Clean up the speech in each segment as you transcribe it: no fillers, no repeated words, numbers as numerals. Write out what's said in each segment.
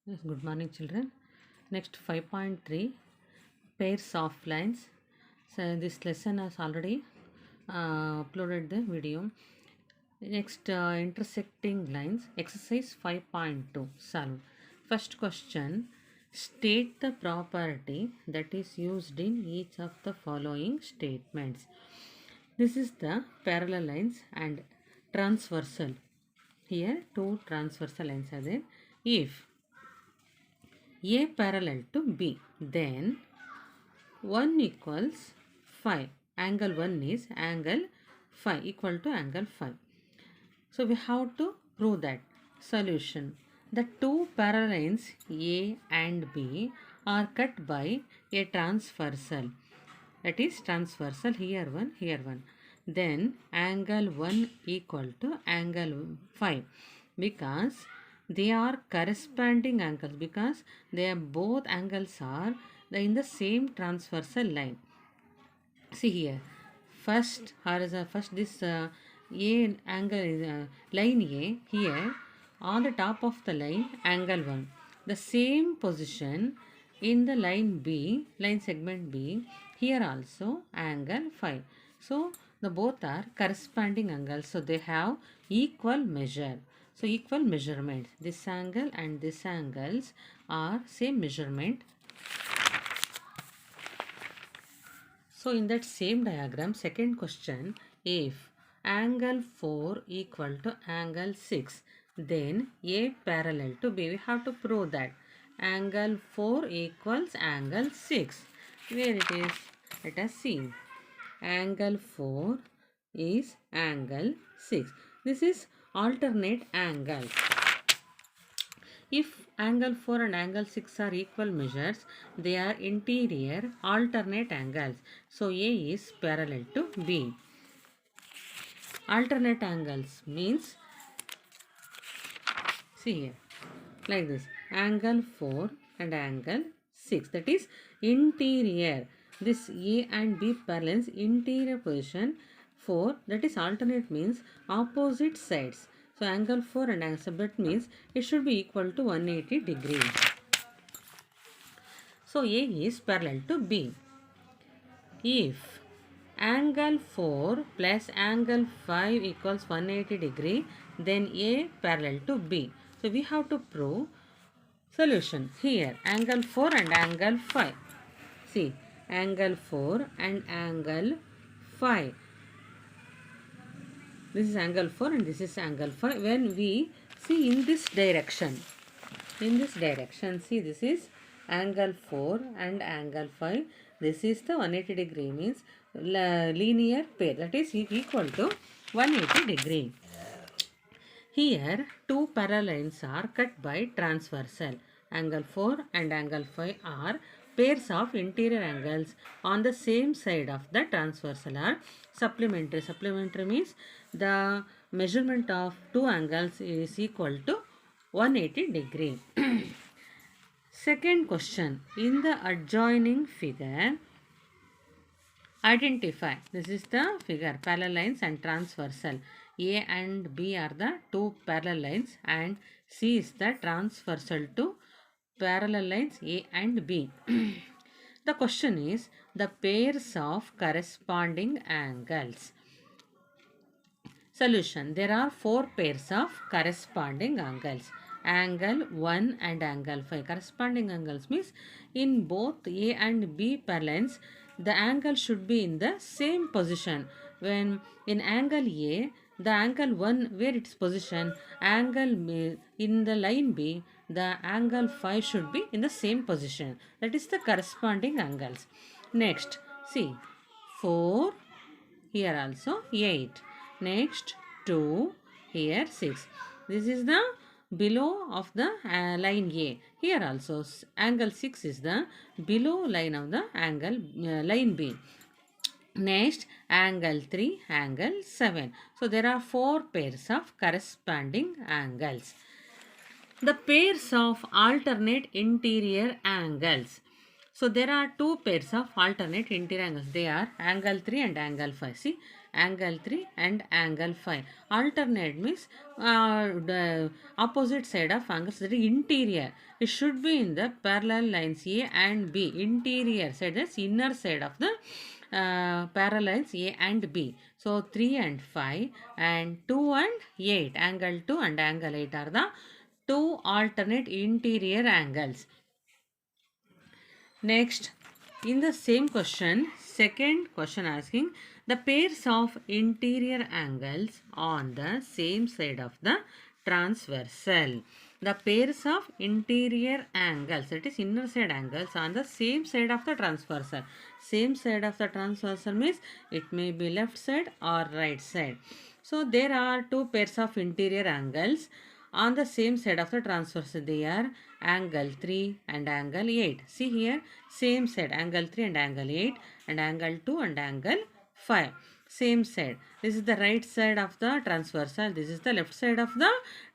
Yes, good morning, children. Next 5.3 pairs of lines. So, this lesson has already uploaded the video. Next, intersecting lines. Exercise 5.2. Solve. First question. State the property that is used in each of the following statements. This is the parallel lines and transversal. Here, two transversal lines are there. If A parallel to B, then 1 equals 5. Angle 1 is angle 5 equal to angle 5. So we have to prove that. Solution. The two parallel lines A and B are cut by a transversal. That is transversal, here one, here one. Then angle 1 equal to angle 5, because they are corresponding angles, because they are both angles are in the same transversal line. See here, first horizontal, first this A angle is line A, here on the top of the line angle 1, the same position in the line B, line segment B, here also angle 5. So the both are corresponding angles, so they have equal measure. So equal measurement, this angle and this angles are same measurement. So in that same diagram, second question, if angle 4 equal to angle 6, then A parallel to B. We have to prove that angle 4 equals angle 6. Where it is? Let us see. Angle 4 is angle 6. This is alternate angle. If angle 4 and angle 6 are equal measures, they are interior alternate angles. So A is parallel to B. Alternate angles means, see here, like this, angle 4 and angle 6, that is interior. This A and B parallels interior position 4, that is alternate means opposite sides. So angle 4 and angle 6, that means it should be equal to 180 degrees. So A is parallel to B. If angle 4 plus angle 5 equals 180 degree, then A parallel to B. So we have to prove solution. Here angle 4 and angle 5. See, angle 4 and angle 5. This is angle 4 and this is angle 5. When we see in this direction, see, this is angle 4 and angle 5. This is the 180 degree, means linear pair, that is equal to 180 degree. Here two parallel lines are cut by transversal. Angle 4 and angle 5 are pairs of interior angles on the same side of the transversal are supplementary. Supplementary means the measurement of two angles is equal to 180 degree. Second question, in the adjoining figure, identify, this is the figure, parallel lines and transversal. A and B are the two parallel lines and C is the transversal to parallel lines A and B. The question is the pairs of corresponding angles. Solution. There are four pairs of corresponding angles. Angle 1 and angle 5. Corresponding angles means in both A and B parallels, the angle should be in the same position. When in angle A, the angle 1 where its position, angle in the line B, the angle 5 should be in the same position. That is the corresponding angles. Next, see, 4, here also 8. Next 2, here 6. This is the below of the line A. Here also angle 6 is the below line of the angle line B. Next angle 3, angle 7. So there are four pairs of corresponding angles. The pairs of alternate interior angles. So there are two pairs of alternate interior angles. They are angle 3 and angle 5. See, angle 3 and angle 5. Alternate means the opposite side of angles, that is interior. It should be in the parallel lines A and B. Interior side, that's inner side of the parallel lines A and B. So 3 and 5 and 2 and 8. Angle 2 and angle 8 are the two alternate interior angles. Next, in the same question, second question asking the pairs of interior angles on the same side of the transversal. The pairs of interior angles, that is inner side angles, on the same side of the transversal. Same side of the transversal means it may be left side or right side. So there are two pairs of interior angles on the same side of the transversal. They are angle 3 and angle 8. See here, same side, angle 3 and angle 8, and angle 2 and angle 5. Same side. This is the right side of the transversal. This is the left side of the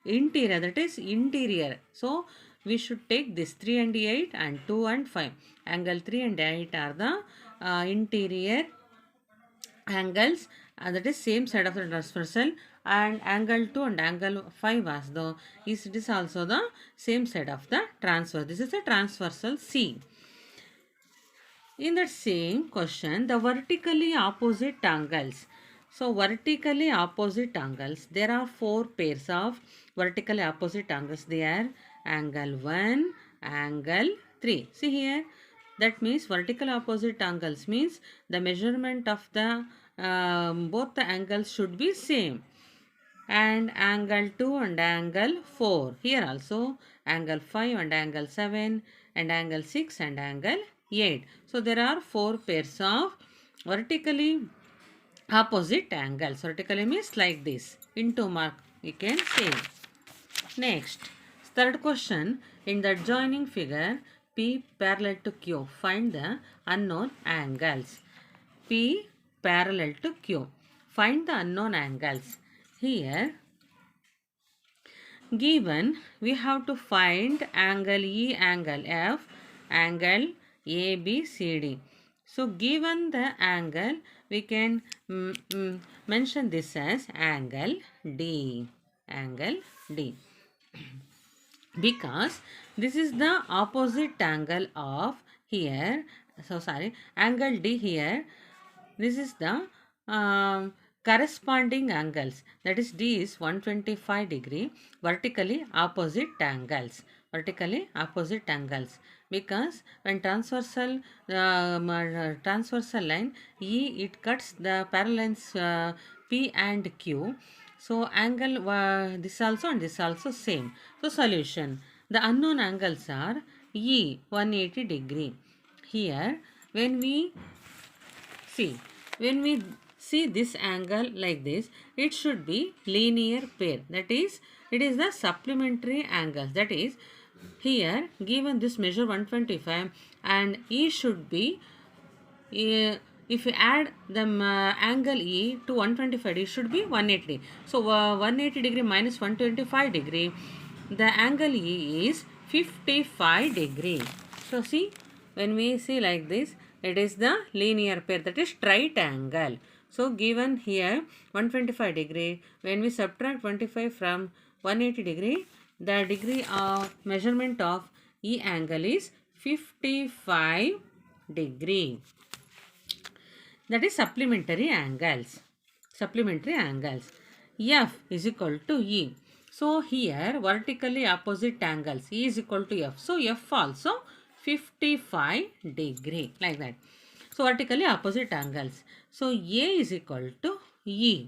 interior, that is interior. So we should take this 3 and 8 and 2 and 5. Angle 3 and 8 are the interior angles, that is same side of the transversal, and angle 2 and angle 5 as though is it is also the same side of the transverse. This is a transversal C. In that same question, the vertically opposite angles. So vertically opposite angles, there are four pairs of vertically opposite angles. They are angle 1, angle 3. See here, that means vertical opposite angles means the measurement of the both the angles should be same. And angle 2 and angle 4. Here also angle 5 and angle 7 and angle 6 and angle 8. So there are four pairs of vertically opposite angles. Vertically means like this. Into mark you can say. Next, third question, in the adjoining figure P parallel to Q, find the unknown angles. P parallel to Q. Find the unknown angles. Here, given we have to find angle E, angle F, angle ABCD. So, given the angle, we can mention this as angle D. Angle D. Because this is the opposite angle of here. So, sorry, angle D here. This is the corresponding angles, that is D is 125 degree vertically opposite angles, because when transversal line E, it cuts the parallel lines P and Q. So angle this also and this also same. So solution, the unknown angles are E 180 degree. Here when we see this angle like this, it should be linear pair. That is, it is the supplementary angles. That is, here given this measure 125 and E should be, if you add the angle E to 125, it should be 180. So 180 degree minus 125 degree, the angle E is 55 degree. So see, when we see like this, it is the linear pair, that is straight angle. So given here 125 degree, when we subtract 25 from 180 degree, the degree of measurement of E angle is 55 degree. That is supplementary angles. F is equal to E. So here vertically opposite angles, E is equal to F. So F also 55 degree, like that. So vertically opposite angles. So A is equal to E.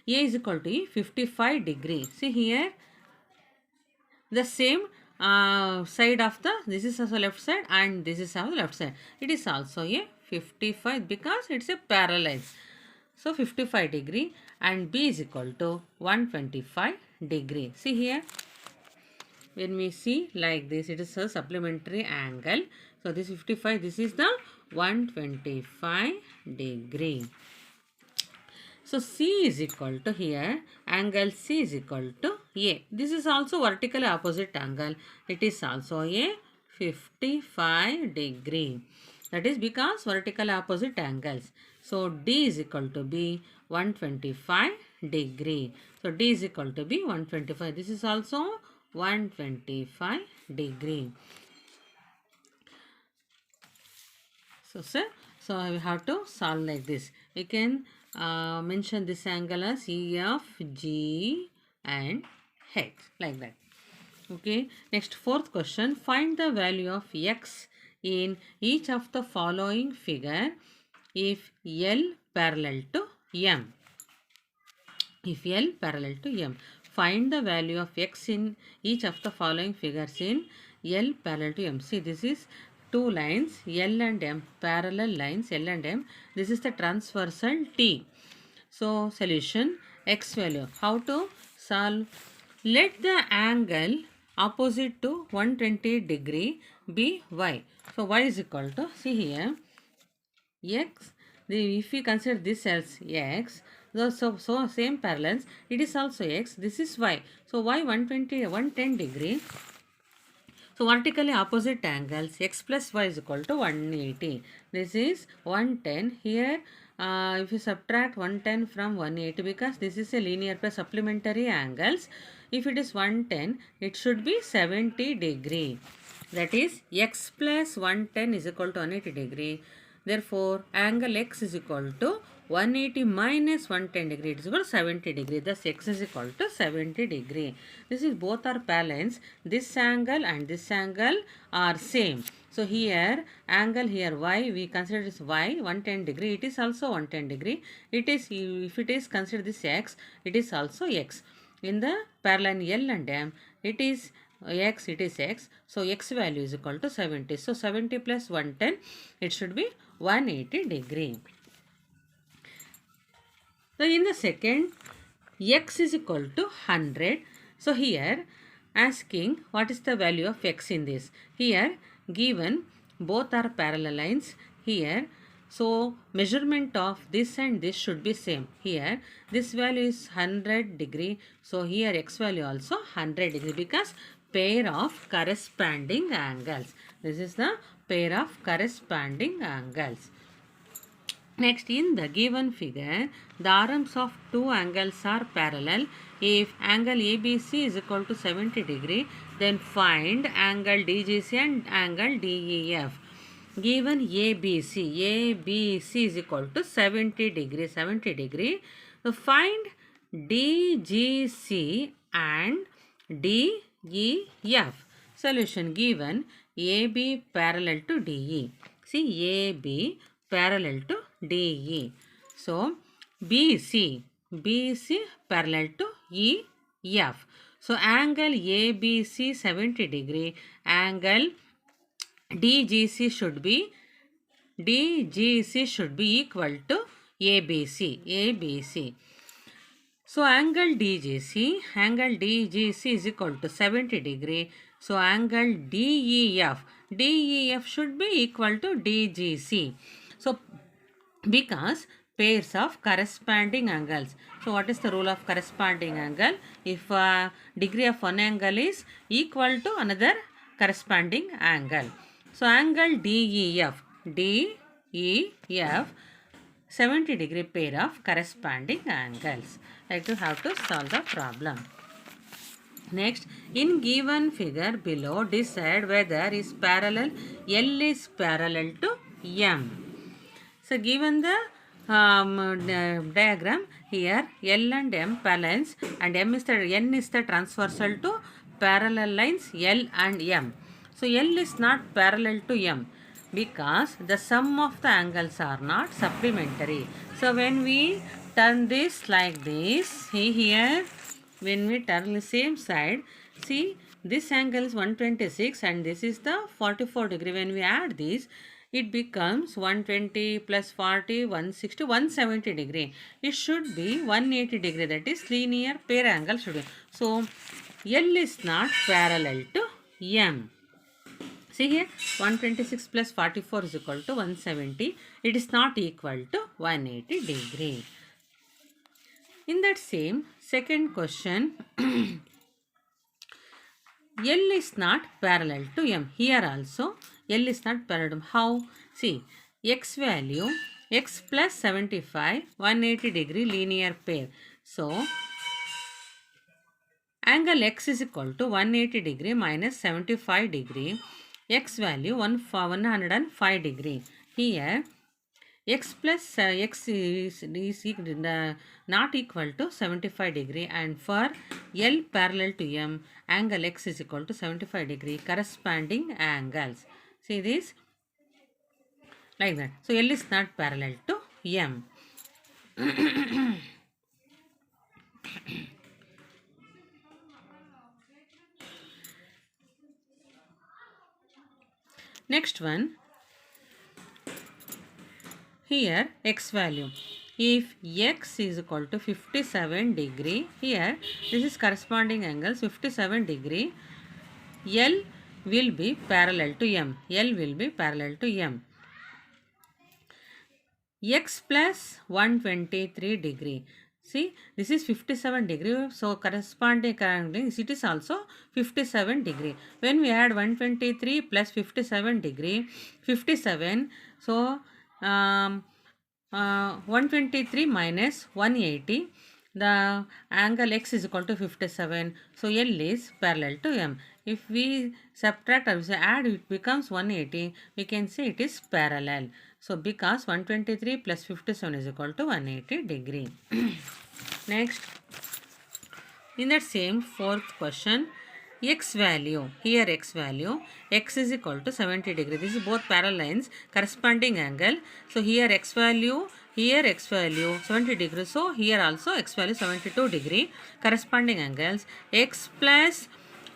A is equal to E 55 degree. See here, the same side of the, this is also left side and this is also left side. It is also a 55 because it's a parallel. So 55 degree and B is equal to 125 degree. See here, when we see like this, it is a supplementary angle. So this 55, this is the 125 degree. So C is equal to here, angle C is equal to A. This is also vertically opposite angle. It is also a 55 degree. That is because vertical opposite angles. So D is equal to be 125 degree. So D is equal to be 125. This is also 125 degree. So sir, so we have to solve like this. We can mention this angle as EF, G and H like that. Okay, next fourth question. Find the value of X in each of the following figure if L parallel to M. If L parallel to M. Find the value of X in each of the following figures in L parallel to M. See, this is two lines L and M, parallel lines L and M. This is the transversal T. So, solution X value. How to solve? Let the angle opposite to 120 degree be Y. So, Y is equal to, see here, X. If we consider this as X, so same parallels, it is also X, this is Y. So, Y 110 degree. So, vertically opposite angles x plus y is equal to 180. This is 110. Here, if you subtract 110 from 180, because this is a linear plus supplementary angles, if it is 110, it should be 70 degree. That is, x plus 110 is equal to 180 degree. Therefore, angle x is equal to 180 minus 110 degree, it is equal to 70 degree. Thus, x is equal to 70 degree. This is both are parallels. This angle and this angle are same. So, here angle here y, we consider this y 110 degree. It is also 110 degree. It is, if it is considered this x, it is also x. In the parallel L and M, it is x, it is x. So, x value is equal to 70. So, 70 plus 110, it should be 180 degree. So, in the second, x is equal to 100. So, here asking what is the value of x in this. Here given both are parallel lines here. So, measurement of this and this should be same. Here this value is 100 degree. So, here x value also 100 degree because pair of corresponding angles. This is the pair of corresponding angles. Next, in the given figure, the arms of two angles are parallel. If angle ABC is equal to 70 degree, then find angle DGC and angle DEF. Given ABC is equal to 70 degree. So, find DGC and DEF. Solution given AB parallel to DE. See, AB parallel to DE. So, BC parallel to EF. So, angle ABC 70 degree, angle DGC should be equal to ABC. So, angle DGC is equal to 70 degree. So, angle DEF should be equal to DGC. So, because pairs of corresponding angles. So, what is the rule of corresponding angle? If degree of one angle is equal to another corresponding angle. So, angle DEF 70 degree pair of corresponding angles. Like you have to solve the problem. Next, in given figure below, decide whether is parallel L is parallel to M. So, given the diagram here, L and M parallels and N is the transversal to parallel lines L and M. So, L is not parallel to M because the sum of the angles are not supplementary. So, when we turn this like this, see here, when we turn the same side, see this angle is 126 and this is the 44 degree. When we add this, it becomes 120 plus 40, 160, 170 degree. It should be 180 degree. That is linear pair angle should be. So, L is not parallel to M. See here, 126 plus 44 is equal to 170. It is not equal to 180 degree. In that same second question, L is not parallel to M. Here also, L is not parallel to M. How? See, X value x plus 75, 180 degree linear pair. So, angle x is equal to 180 degree minus 75 degree. X value 105 degree. Here, x plus x is not equal to 75 degree, and for L parallel to M, angle x is equal to 75 degree, corresponding angles. See this? Like that. So, L is not parallel to M. Next one, here x value. If x is equal to 57 degree, here this is corresponding angles 57 degree, L will be parallel to M. L will be parallel to M. X plus 123 degree. See, this is 57 degree. So, corresponding it is also 57 degree. When we add 123 plus 57 degree, 57. So, 123 minus 180. The angle x is equal to 57. So, L is parallel to M. If we subtract or add, it becomes 180. We can say it is parallel. So, because 123 plus 57 is equal to 180 degree. Next, in that same fourth question, x value, here x value, x is equal to 70 degree. This is both parallel lines, corresponding angle. So, here x value 70 degree. So, here also x value 72 degree, corresponding angles, x plus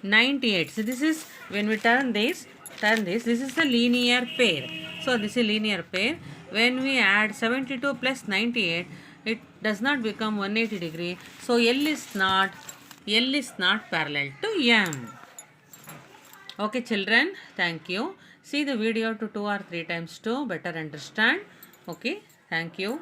98. So, this is when we turn this, this is a linear pair. So, this is linear pair. When we add 72 plus 98, it does not become 180 degree. So, L is not parallel to M. Okay, children, thank you. See the video to 2 or 3 times to better understand. Okay, thank you.